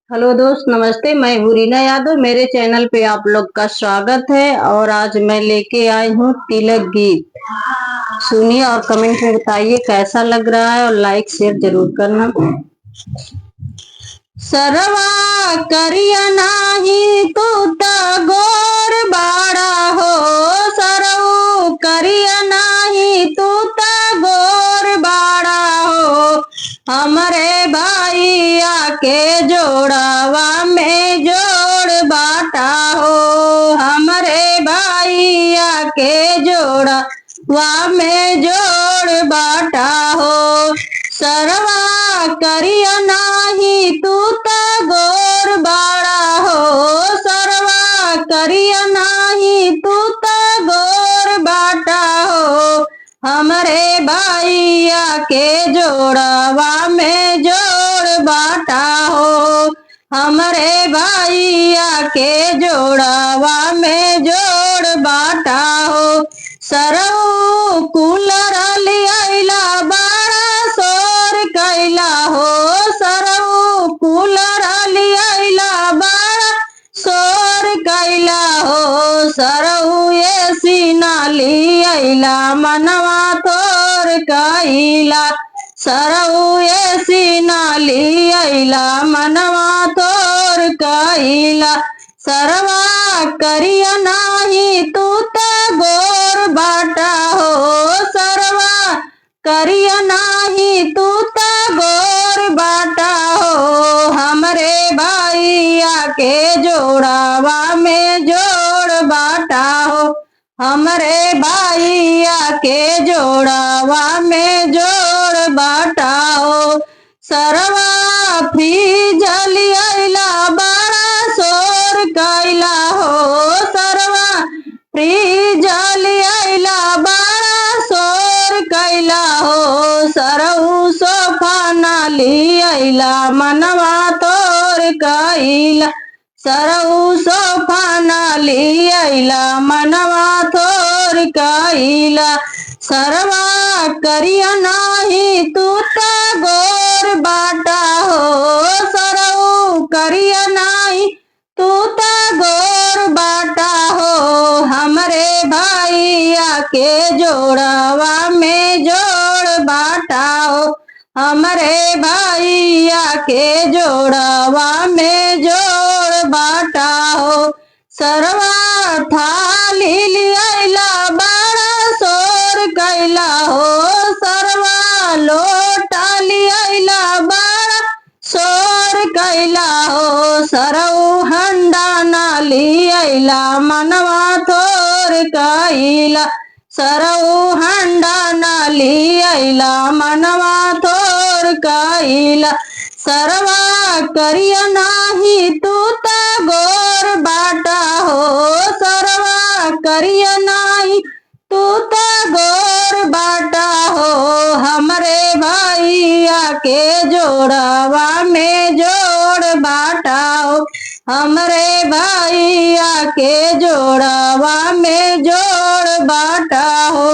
Hello दोस्त, नमस्ते। मैं हूँ रीना यादव। मेरे चैनल पे आप लोग का स्वागत है। और आज मैं लेके आई हूँ तिलक गीत। सुनिए और कमेंट में बताइए कैसा लग रहा है, और लाइक शेयर जरूर करना। सरवा करिया नाही तू त गोर बाड़ा हो, सरऊ करिया नाही तू त गोर बाड़ा हो। हमरे भैया के जोड़वा में जोड़ बाटा हो, हमरे भैया के जोड़वा में जोड़ बाटा हो। सरवा करिया नाही तू त गोर बाड़ा हो, सरवा करिया नाही तू त गोर बाटा हो। हमरे भैया के जोड़वा में जोड़ बाटा हो, हमरे भैया के जोड़वा में जोड़ बाटा हो। सरऊ कूलर लियाइला बड़ा शोर कैला हो, सरऊ कूलर लियाइला बड़ा शोर कैला हो। सरऊ एसी ना लियाइला मनवा तोर कैला, सरऊ एसी ना लियाइला मनवा तोर कैला। सरवा करिया नाही तू त गोर बाटा हो, सरवा करिया नाही तू त गोर बाटा हो। हमरे भैया के जोड़वा में जोड़ बाटा हो, हमरे भैया के जोड़वा में जोड़ बाटा हो। सरवा फ्रीज लियाइला बड़ा शोर कैला हो, सरवा फ्रीज लियाइला बड़ा शोर कैला हो। सरऊ सोफा ना लियाइला मनवा तोर कैला, सरऊ सोफा ना लियाइला मनवा तोर कैला। सरवा करिया नाही तू त गोर बाटा हो, सरऊ करिया नाही तू त गोर बाटा हो। हमरे भैया के जोड़वा में जोड़ बाटा हो, हमरे भैया के जोड़वा में जोड़ बाटा हो। सरवा थाली लियाइला बड़ा शोर कैला हो, सरवा लोटा लियाइला बड़ा शोर कैला हो। सरऊ हंडा ना लियाइला मनवा तोर कैला, सरऊ हंडा ना लियाइला मनवा तोर कैला। सरवा करिया नाही तू त गोर बाटा हो, सरवा करिया नाही तू त गोर बाटा हो। हमरे भैया के जोड़वा में जोड़ बाटा हो, हमरे भैया के जोड़वा में जोड़ बाटा हो।